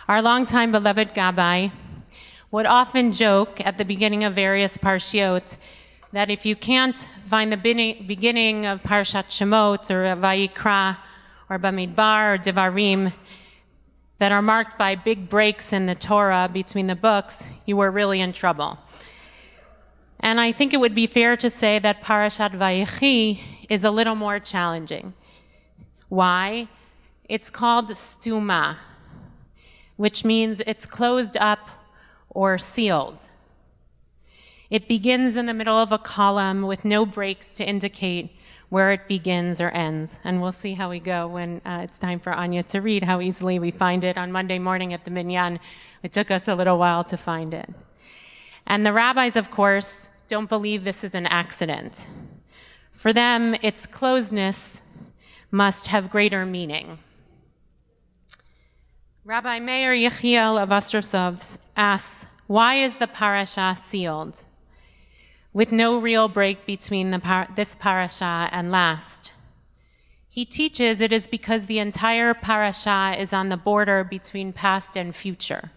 Our longtime beloved Rabbi would often joke at the beginning of various parshiot that if you can't find the beginning of Parshat Shemot or Vayikra or Bamidbar or Devarim that are marked by big breaks in the Torah between the books, you were really in trouble. And I think it would be fair to say that Parashat Vayechi is a little more challenging. Why? It's called stuma, which means it's closed up or sealed. It begins in the middle of a column with no breaks to indicate where it begins or ends. And we'll see how we go when it's time for Anya to read, how easily we find it on Monday morning at the Minyan. It took us a little while to find it. And the rabbis, of course, don't believe this is an accident. For them, its closeness must have greater meaning. Rabbi Meir Yechiel of Ostrosov asks, why is the parasha sealed, with no real break between this parasha and last? He teaches it is because the entire parasha is on the border between past and future.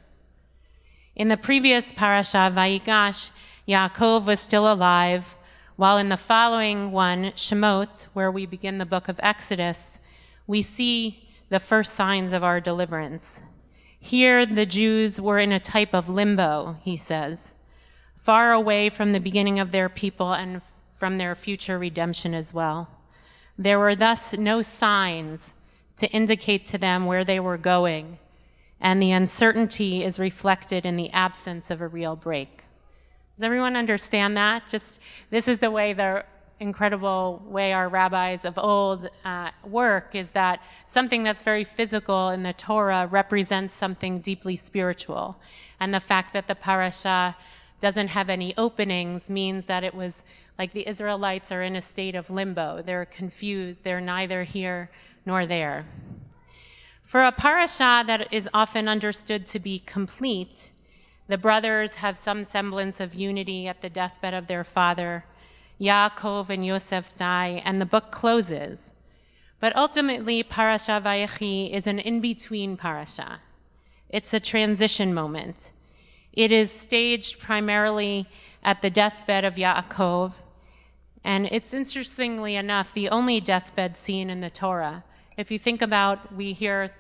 In the previous parasha, Vayigash, Yaakov was still alive, while in the following one, Shemot, where we begin the book of Exodus, we see the first signs of our deliverance. Here, the Jews were in a type of limbo, he says, far away from the beginning of their people and from their future redemption as well. There were thus no signs to indicate to them where they were going, and the uncertainty is reflected in the absence of a real break. Does everyone understand that? This is the way the incredible way our rabbis of old work, is that something that's very physical in the Torah represents something deeply spiritual. And the fact that the parasha doesn't have any openings means that it was like the Israelites are in a state of limbo. They're confused. They're neither here nor there. For a parasha that is often understood to be complete, the brothers have some semblance of unity at the deathbed of their father. Yaakov and Yosef die, and the book closes. But ultimately, Parasha Vayechi is an in-between parasha. It's a transition moment. It is staged primarily at the deathbed of Yaakov, and it's interestingly enough the only deathbed scene in the Torah. If you think about, we hear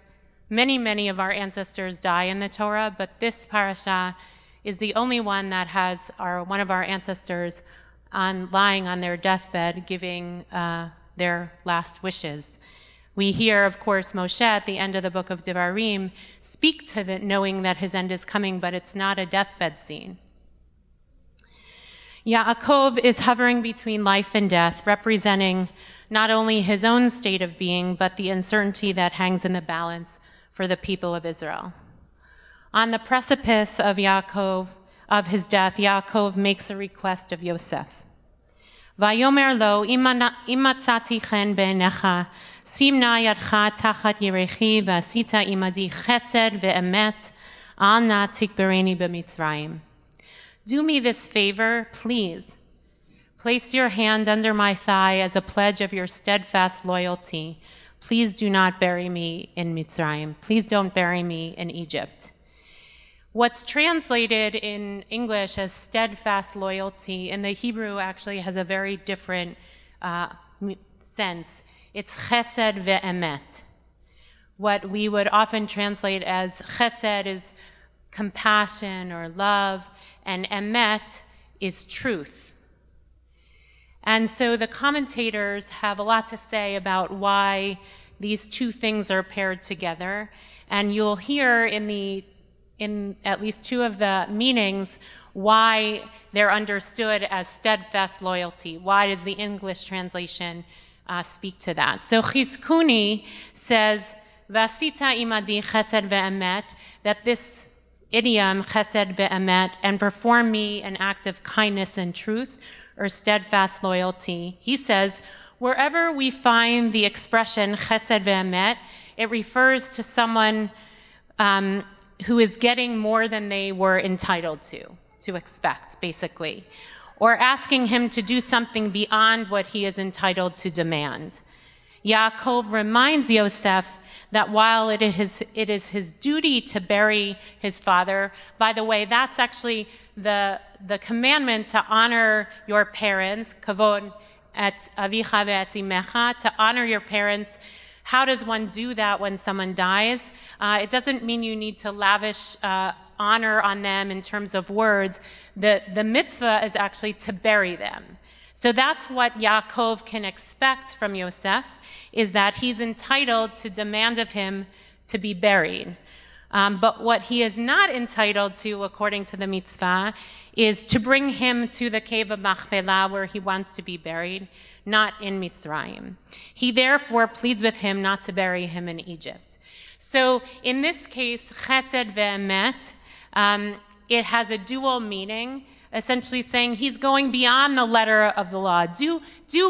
many of our ancestors die in the Torah, but this parasha is the only one that has one of our ancestors lying on their deathbed, giving their last wishes. We hear, of course, Moshe at the end of the book of Devarim speak to knowing that his end is coming, but it's not a deathbed scene. Yaakov is hovering between life and death, representing not only his own state of being, but the uncertainty that hangs in the balance for the people of Israel. On the precipice of his death, Yaakov makes a request of Yosef. Vayomer lo, im matzati chen be'enecha, sim na yadcha tachat yerechi v'asita imadi chesed ve'emet, al na tikbereni b'mitzrayim. Do me this favor, please. Place your hand under my thigh as a pledge of your steadfast loyalty. Please do not bury me in Mitzrayim. Please don't bury me in Egypt. What's translated in English as steadfast loyalty, in the Hebrew actually has a very different sense. It's chesed ve'emet. What we would often translate as chesed is compassion or love, and emet is truth. And so the commentators have a lot to say about why these two things are paired together. And you'll hear in at least two of the meanings why they're understood as steadfast loyalty. Why does the English translation speak to that? So Chizkuni says, Vasita imadi chesed ve'emet, that this idiom, chesed ve'emet, and perform me an act of kindness and truth, or steadfast loyalty. He says, wherever we find the expression chesed ve'emet, it refers to someone who is getting more than they were entitled to expect, basically, or asking him to do something beyond what he is entitled to demand. Yaakov reminds Yosef that while it is his duty to bury his father, by the way, that's actually the commandment to honor your parents, kavod et avicha ve'et imecha, to honor your parents. How does one do that when someone dies? It doesn't mean you need to lavish honor on them in terms of words. The mitzvah is actually to bury them. So that's what Yaakov can expect from Yosef, is that he's entitled to demand of him to be buried. But what he is not entitled to, according to the mitzvah, is to bring him to the cave of Machpelah where he wants to be buried, not in Mitzrayim. He therefore pleads with him not to bury him in Egypt. So in this case, chesed ve'emet, it has a dual meaning, essentially saying he's going beyond the letter of the law. Do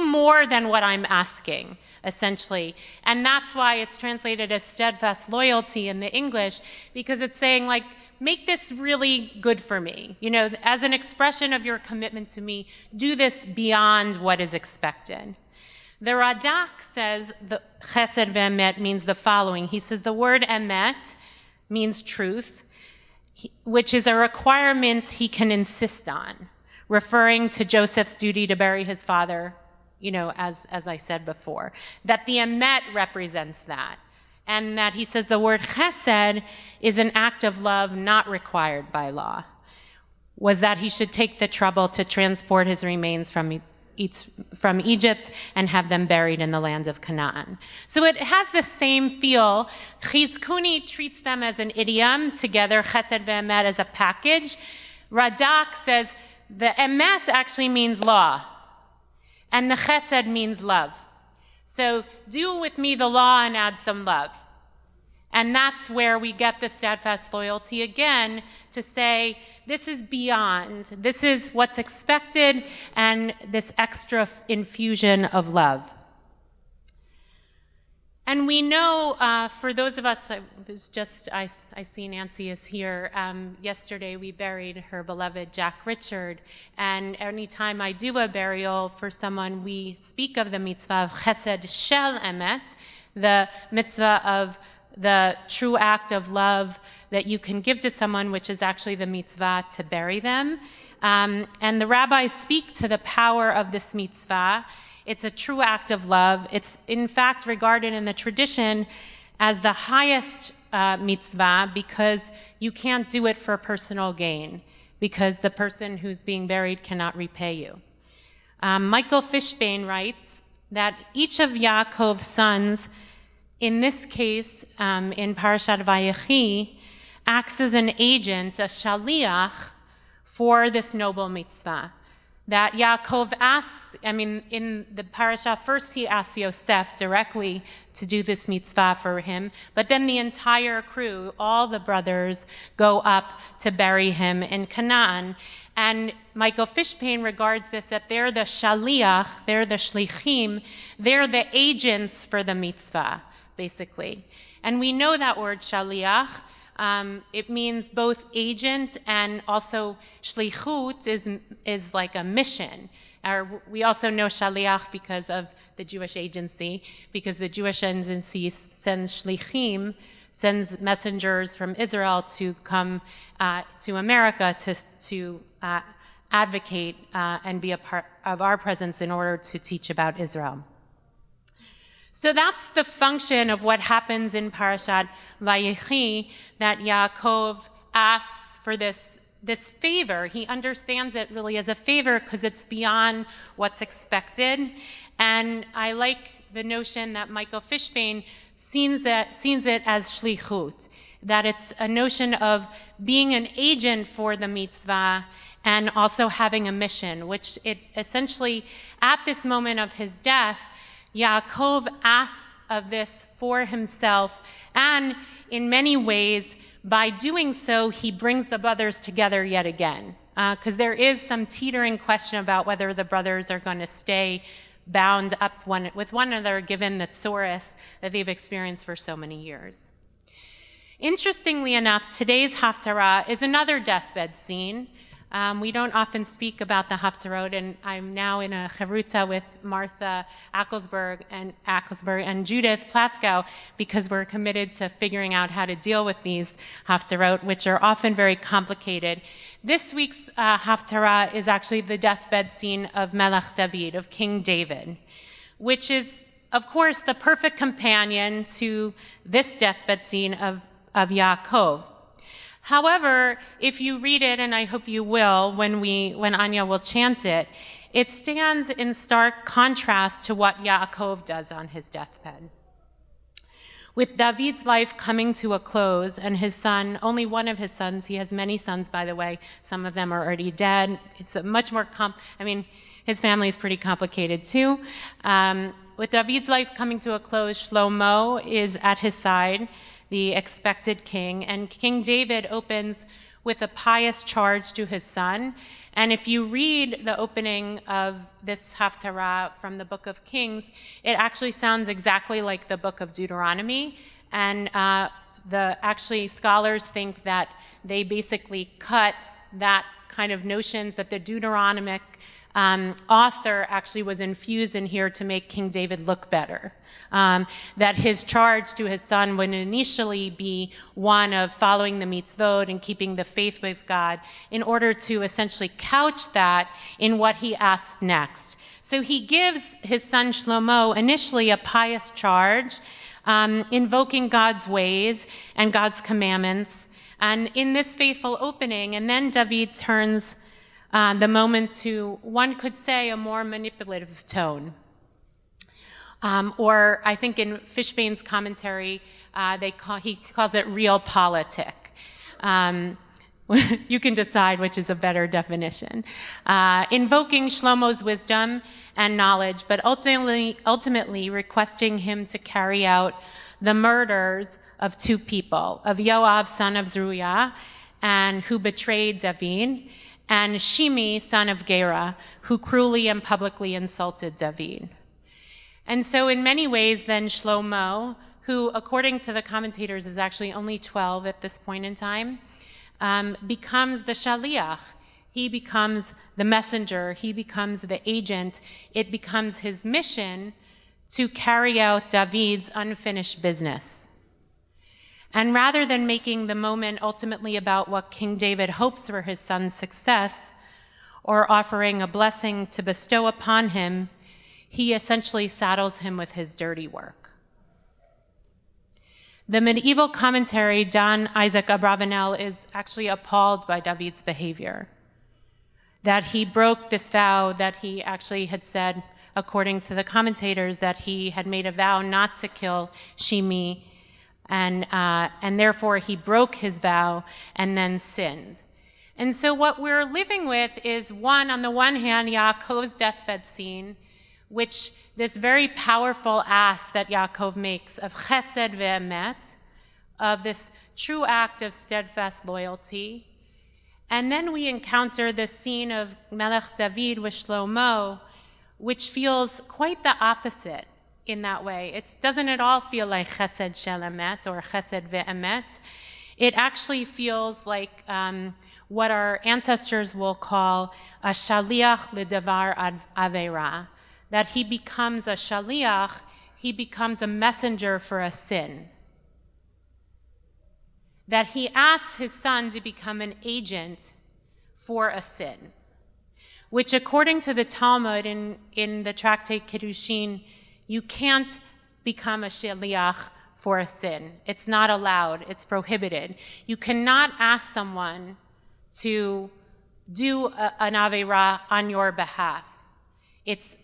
more than what I'm asking, essentially. And that's why it's translated as steadfast loyalty in the English, because it's saying, like, make this really good for me. You know, as an expression of your commitment to me, do this beyond what is expected. The Radak says the chesed ve'emet means the following. He says the word emet means truth, which is a requirement he can insist on, referring to Joseph's duty to bury his father, you know, as I said before, that the emet represents that. And that he says the word chesed is an act of love not required by law, was that he should take the trouble to transport his remains from Egypt and have them buried in the land of Canaan. So it has the same feel. Chizkuni treats them as an idiom together, chesed ve'emet as a package. Radak says the emet actually means law, and the chesed means love. So do with me the law and add some love. And that's where we get the steadfast loyalty again, to say this is beyond, this is what's expected, and this extra infusion of love. And we know, for those of us, I see Nancy is here. Yesterday we buried her beloved Jack Richard, and anytime I do a burial for someone, we speak of the mitzvah of chesed shel emet, the mitzvah of the true act of love that you can give to someone, which is actually the mitzvah to bury them. And the rabbis speak to the power of this mitzvah. It's a true act of love. It's, in fact, regarded in the tradition as the highest mitzvah, because you can't do it for personal gain, because the person who's being buried cannot repay you. Michael Fishbane writes that each of Yaakov's sons, in this case, in Parashat Vayechi, acts as an agent, a shaliach, for this noble mitzvah. That Yaakov asks, in the parasha, first he asks Yosef directly to do this mitzvah for him, but then the entire crew, all the brothers, go up to bury him in Canaan. And Michael Fishbane regards this, that they're the shaliach, they're the shlichim, they're the agents for the mitzvah, basically. And we know that word shaliach. It means both agent and also shlichut is like a mission. We also know shaliach because of the Jewish agency, because the Jewish agency sends shlichim, sends messengers from Israel to come to America to advocate and be a part of our presence in order to teach about Israel. So that's the function of what happens in Parashat Vayechi, that Yaakov asks for this favor. He understands it really as a favor because it's beyond what's expected. And I like the notion that Michael Fishbane sees it as shlichut, that it's a notion of being an agent for the mitzvah and also having a mission, which it essentially, at this moment of his death, Yaakov asks of this for himself, and in many ways, by doing so, he brings the brothers together yet again, because there is some teetering question about whether the brothers are going to stay bound up with one another, given the tsuris that they've experienced for so many years. Interestingly enough, today's Haftarah is another deathbed scene. We don't often speak about the Haftarot, and I'm now in a chavruta with Martha Acklesberg and Judith Plaskow because we're committed to figuring out how to deal with these Haftarot, which are often very complicated. This week's Haftarah is actually the deathbed scene of Melech David, of King David, which is, of course, the perfect companion to this deathbed scene of Yaakov. However, if you read it, and I hope you will when Anya will chant it, it stands in stark contrast to what Yaakov does on his deathbed. With David's life coming to a close and his son, only one of his sons, he has many sons, by the way, some of them are already dead. It's a much more, his family is pretty complicated too. With David's life coming to a close, Shlomo is at his side, the expected king, and King David opens with a pious charge to his son. And if you read the opening of this Haftarah from the book of Kings, it actually sounds exactly like the book of Deuteronomy. And actually scholars think that they basically cut that kind of notions that the Deuteronomic author actually was infused in here to make King David look better. That his charge to his son would initially be one of following the mitzvot and keeping the faith with God in order to essentially couch that in what he asks next. So he gives his son Shlomo initially a pious charge, invoking God's ways and God's commandments. And in this faithful opening, and then David turns the moment to, one could say, a more manipulative tone. Or I think in Fishbane's commentary, he calls it realpolitik. You can decide which is a better definition. Invoking Shlomo's wisdom and knowledge, but ultimately requesting him to carry out the murders of two people, of Yoav, son of Zeruiah, and who betrayed David, and Shimi, son of Gera, who cruelly and publicly insulted David. And so in many ways, then Shlomo, who according to the commentators is actually only 12 at this point in time, becomes the shaliach. He becomes the messenger. He becomes the agent. It becomes his mission to carry out David's unfinished business. And rather than making the moment ultimately about what King David hopes for his son's success, or offering a blessing to bestow upon him, he essentially saddles him with his dirty work. The medieval commentary, Don Isaac Abravanel, is actually appalled by David's behavior, that he broke this vow that he actually had said, according to the commentators, that he had made a vow not to kill Shimi, and therefore he broke his vow and then sinned. And so what we're living with is on the one hand, Yaakov's deathbed scene, which this very powerful ask that Yaakov makes of chesed ve'emet, of this true act of steadfast loyalty. And then we encounter the scene of Melech David with Shlomo, which feels quite the opposite in that way. Doesn't it all feel like chesed shel emet or chesed ve'emet? It actually feels like what our ancestors will call a shaliach ledavar avera, that he becomes a shaliach, he becomes a messenger for a sin. That he asks his son to become an agent for a sin, which according to the Talmud in the tractate Kiddushin, you can't become a shaliach for a sin. It's not allowed, it's prohibited. You cannot ask someone to do an avera on your behalf. It's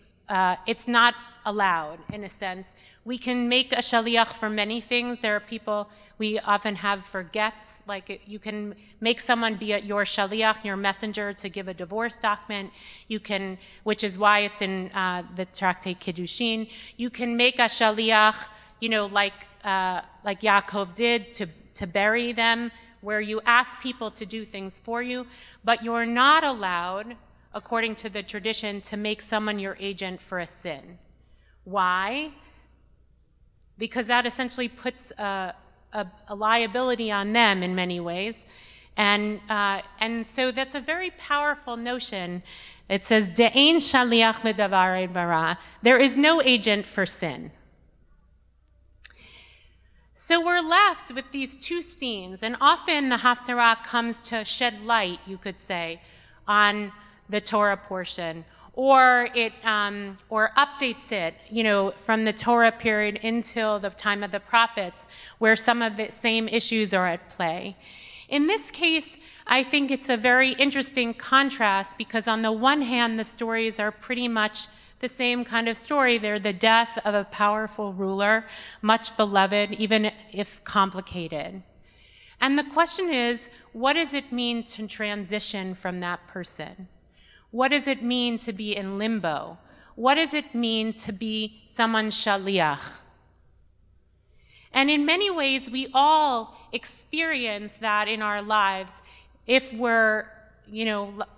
not allowed, in a sense. We can make a shaliach for many things. There are people we often have for gets, like you can make someone be your shaliach, your messenger, to give a divorce document. You can, which is why it's in the tractate Kiddushin. You can make a shaliach, like Yaakov did, to bury them, where you ask people to do things for you, but you're not allowed, according to the tradition, to make someone your agent for a sin. Why? Because that essentially puts a liability on them in many ways. And so that's a very powerful notion. It says, De'ein shaliach ledavar vara. There is no agent for sin. So we're left with these two scenes, and often the Haftarah comes to shed light, you could say, on the Torah portion, or it or updates it, from the Torah period until the time of the prophets, where some of the same issues are at play. In this case, I think it's a very interesting contrast because on the one hand, the stories are pretty much the same kind of story. They're the death of a powerful ruler, much beloved, even if complicated. And the question is, what does it mean to transition from that person? What does it mean to be in limbo? What does it mean to be someone's shaliach? And in many ways, we all experience that in our lives if we're,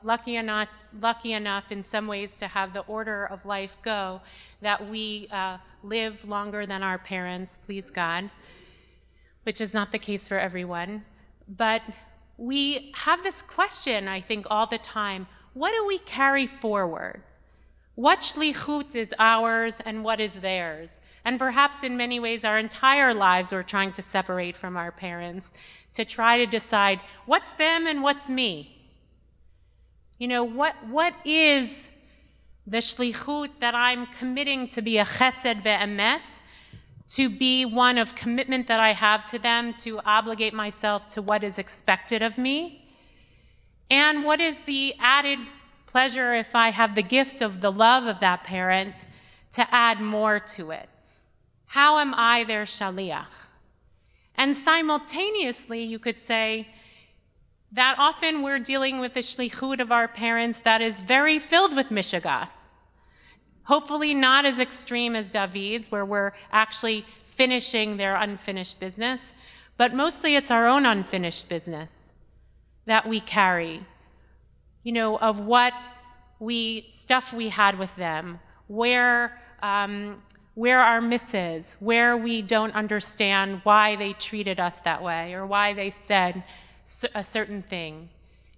lucky enough in some ways to have the order of life go, that we live longer than our parents, please God, which is not the case for everyone. But we have this question, I think, all the time. What do we carry forward? What shlichut is ours and what is theirs? And perhaps in many ways our entire lives we're trying to separate from our parents to try to decide what's them and what's me. What is the shlichut that I'm committing to be a chesed ve'emet, to be one of commitment that I have to them, to obligate myself to what is expected of me? And what is the added pleasure if I have the gift of the love of that parent to add more to it? How am I their shaliach? And simultaneously, you could say that often we're dealing with the shlichut of our parents that is very filled with mishagas. Hopefully not as extreme as David's, where we're actually finishing their unfinished business, but mostly it's our own unfinished business that we carry, of what stuff we had with them, where our misses, where we don't understand why they treated us that way or why they said a certain thing.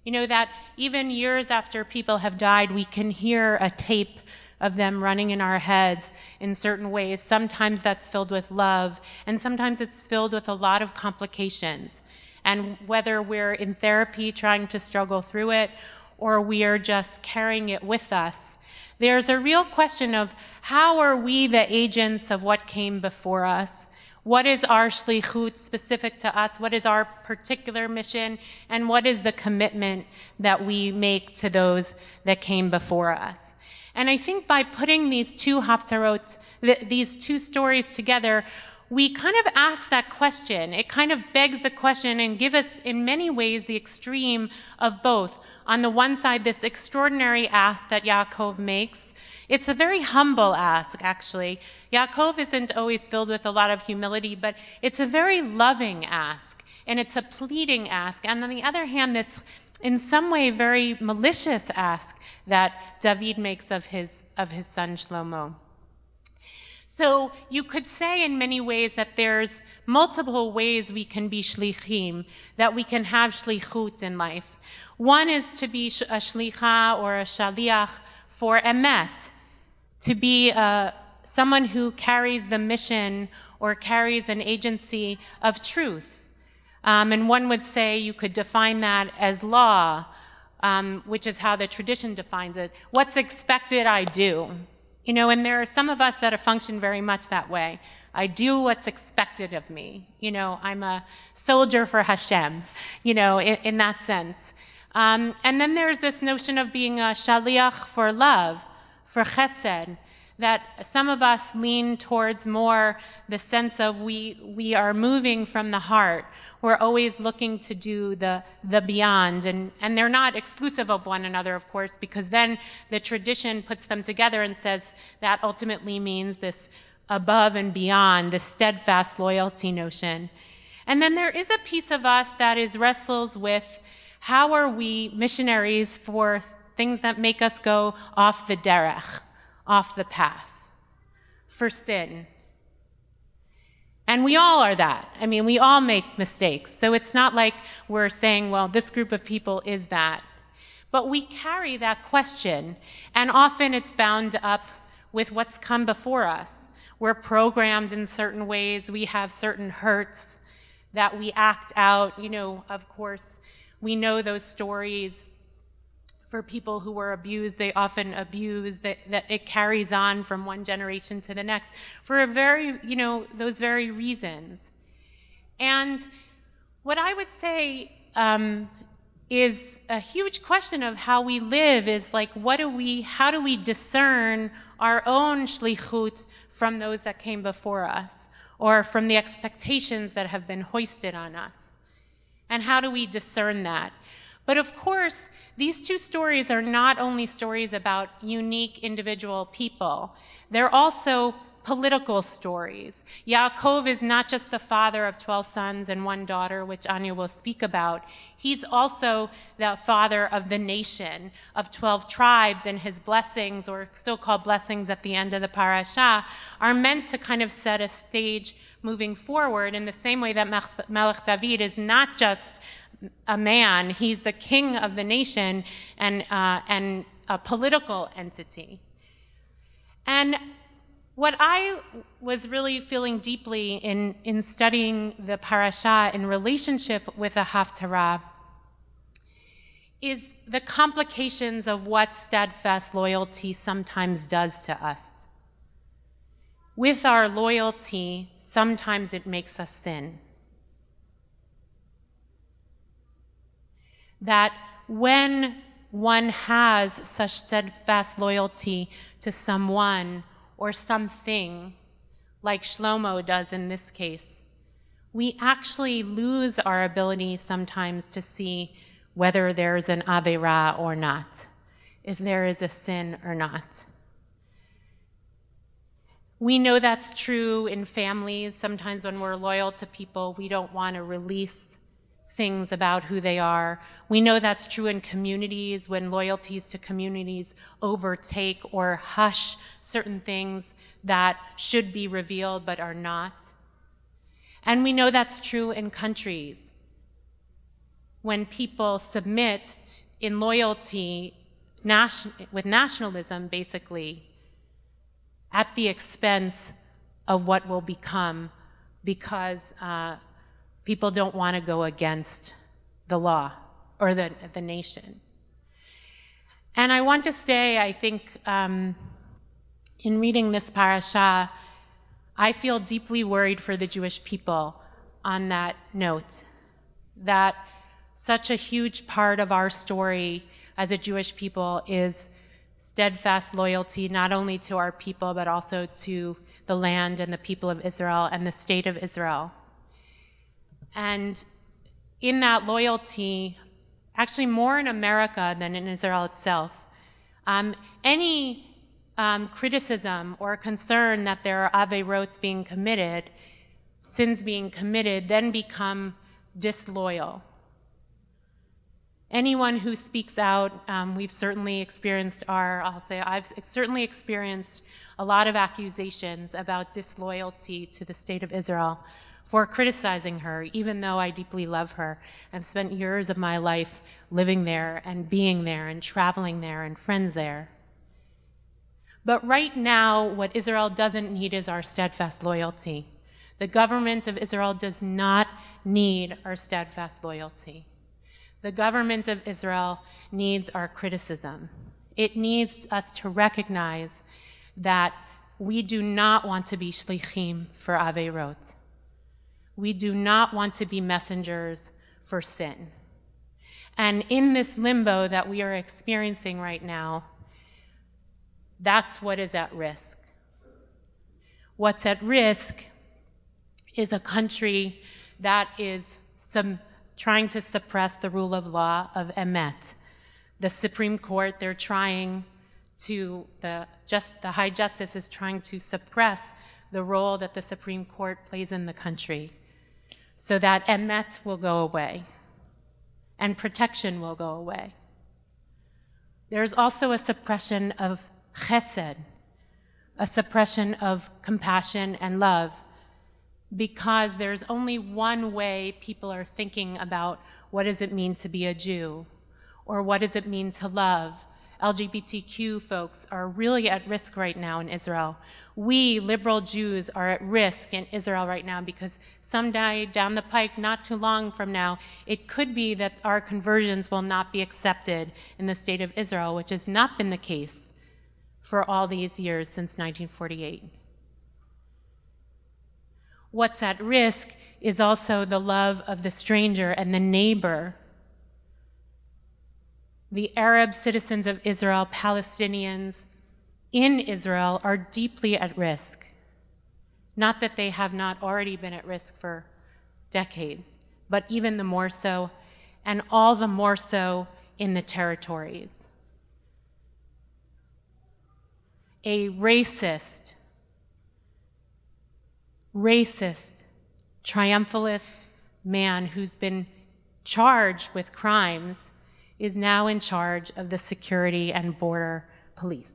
That even years after people have died, we can hear a tape of them running in our heads in certain ways. Sometimes that's filled with love, and sometimes it's filled with a lot of complications. And whether we're in therapy trying to struggle through it, or we are just carrying it with us, there's a real question of how are we the agents of what came before us? What is our shlichut specific to us? What is our particular mission? And what is the commitment that we make to those that came before us? And I think by putting these two haftarot, these two stories together, we kind of ask that question. It kind of begs the question and gives us, in many ways, the extreme of both. On the one side, this extraordinary ask that Yaakov makes. It's a very humble ask, actually. Yaakov isn't always filled with a lot of humility, but it's a very loving ask, and it's a pleading ask. And on the other hand, this, in some way, very malicious ask that David makes of his son Shlomo. So you could say in many ways that there's multiple ways we can be shlichim, that we can have shlichut in life. One is to be a shlicha or a shaliach for emet, to be someone who carries the mission or carries an agency of truth. And one would say you could define that as law, which is how the tradition defines it. What's expected, I do. And there are some of us that function very much that way. I do what's expected of me. I'm a soldier for Hashem, in that sense. And then there's this notion of being a shaliach for love, for chesed, that some of us lean towards more the sense of we are moving from the heart. We're always looking to do the beyond, and they're not exclusive of one another, of course, because then the tradition puts them together and says that ultimately means this above and beyond, the steadfast loyalty notion. And then there is a piece of us that wrestles with how are we missionaries for things that make us go off the derech, off the path, for sin. And we all are that. I mean, we all make mistakes. So it's not like we're saying, well, this group of people is that. But we carry that question, and often it's bound up with what's come before us. We're programmed in certain ways. We have certain hurts that we act out. Of course, we know those stories. For people who were abused, they often abuse, that it carries on from one generation to the next for those very reasons. And what I would say is a huge question of how we live is like, how do we discern our own shlichut from those that came before us, or from the expectations that have been hoisted on us? And how do we discern that? But of course, these two stories are not only stories about unique individual people, they're also political stories. Yaakov is not just the father of 12 sons and one daughter, which Anya will speak about. He's also the father of the nation of 12 tribes, and his blessings, or so-called blessings at the end of the parasha, are meant to kind of set a stage moving forward in the same way that Melech David is not just a man, he's the king of the nation and a political entity. And what I was really feeling deeply in studying the parasha in relationship with the Haftarah is the complications of what steadfast loyalty sometimes does to us. With our loyalty, sometimes it makes us sin. That when one has such steadfast loyalty to someone or something, like Shlomo does in this case, we actually lose our ability sometimes to see whether there's an Aveira or not, if there is a sin or not. We know that's true in families. Sometimes when we're loyal to people, we don't want to release things about who they are. We know that's true in communities, when loyalties to communities overtake or hush certain things that should be revealed but are not. And we know that's true in countries, when people submit in loyalty with nationalism, basically, at the expense of what will become, because people don't want to go against the law or the nation. And I want to say, I think, in reading this parasha, I feel deeply worried for the Jewish people on that note, that such a huge part of our story as a Jewish people is steadfast loyalty, not only to our people, but also to the land and the people of Israel and the state of Israel. And in that loyalty, actually more in America than in Israel itself, any criticism or concern that there are aveirot being committed, sins being committed, then become disloyal. Anyone who speaks out, we've certainly experienced I've certainly experienced a lot of accusations about disloyalty to the state of Israel for criticizing her, even though I deeply love her. I've spent years of my life living there and being there and traveling there and friends there. But right now, what Israel doesn't need is our steadfast loyalty. The government of Israel does not need our steadfast loyalty. The government of Israel needs our criticism. It needs us to recognize that we do not want to be shlichim for aveirot. We do not want to be messengers for sin. And in this limbo that we are experiencing right now, that's what is at risk. What's at risk is a country that is trying to suppress the rule of law of emet. The Supreme Court, the High Justice is trying to suppress the role that the Supreme Court plays in the country, so that emet will go away and protection will go away. There's also a suppression of chesed, a suppression of compassion and love. because there's only one way people are thinking about what does it mean to be a Jew, or what does it mean to love. LGBTQ folks are really at risk right now in Israel. We, liberal Jews, are at risk in Israel right now because someday down the pike, not too long from now, it could be that our conversions will not be accepted in the state of Israel, which has not been the case for all these years since 1948. What's at risk is also the love of the stranger and the neighbor. The Arab citizens of Israel, Palestinians in Israel, are deeply at risk. Not that they have not already been at risk for decades, but even the more so, and all the more so in the territories. A racist, triumphalist man who's been charged with crimes is now in charge of the security and border police.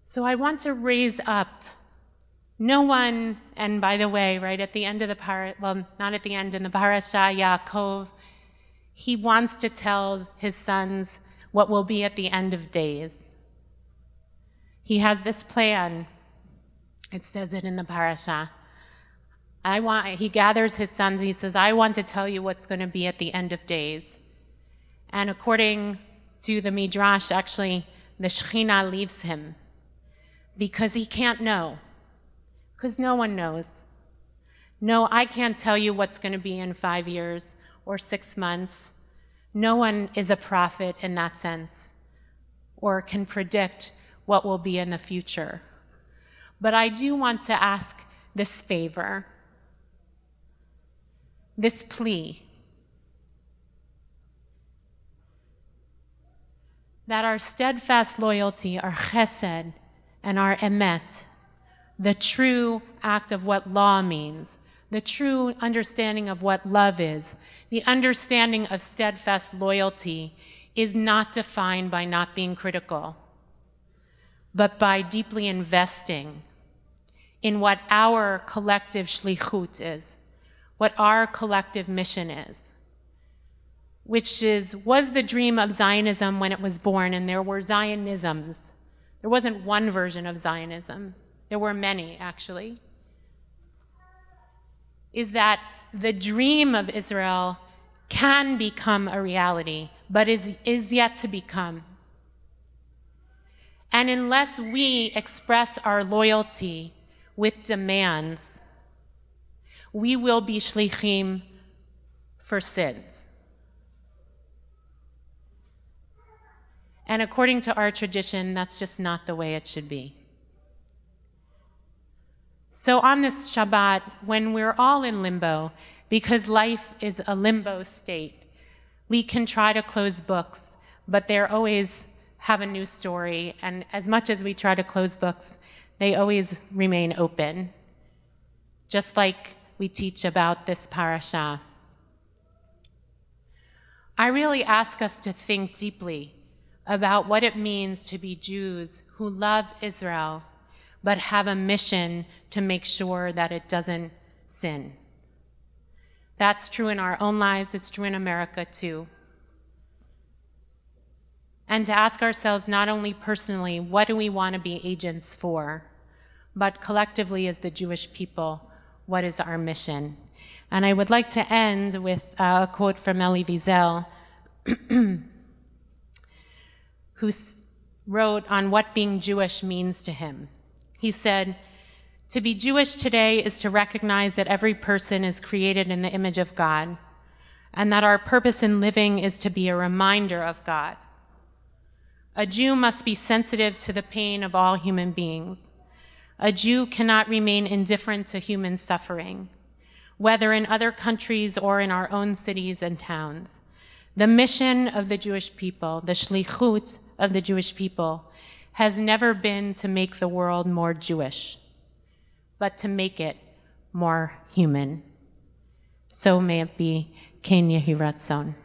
So I want to raise up no one, and by the way, right at the end of the not at the end, in the parasha, Yaakov, he wants to tell his sons what will be at the end of days. He has this plan. It says it in the parasha. He gathers his sons, he says, I want to tell you what's going to be at the end of days. And according to the Midrash, actually, the Shekhinah leaves him because he can't know, because no one knows. No, I can't tell you what's going to be in 5 years or 6 months. No one is a prophet in that sense or can predict what will be in the future. But I do want to ask this favor, this plea, that our steadfast loyalty, our chesed, and our emet, the true act of what law means, the true understanding of what love is, the understanding of steadfast loyalty is not defined by not being critical, but by deeply investing in what our collective shlichut is, what our collective mission is, which was the dream of Zionism when it was born, and there were Zionisms. There wasn't one version of Zionism. There were many, actually. Is that the dream of Israel can become a reality, but is yet to become. And unless we express our loyalty with demands, we will be shlichim for sins. And according to our tradition, that's just not the way it should be. So on this Shabbat, when we're all in limbo, because life is a limbo state, we can try to close books, but they always have a new story, and as much as we try to close books, they always remain open, just like we teach about this parasha. I really ask us to think deeply about what it means to be Jews who love Israel, but have a mission to make sure that it doesn't sin. That's true in our own lives, it's true in America too. And to ask ourselves not only personally, what do we want to be agents for, but collectively as the Jewish people, what is our mission? And I would like to end with a quote from Elie Wiesel, who wrote on what being Jewish means to him. He said, "To be Jewish today is to recognize that every person is created in the image of God, and that our purpose in living is to be a reminder of God. A Jew must be sensitive to the pain of all human beings. A Jew cannot remain indifferent to human suffering, whether in other countries or in our own cities and towns. The mission of the Jewish people, the shlichut of the Jewish people, has never been to make the world more Jewish, but to make it more human. So may it be. Ken Yehi Ratzon."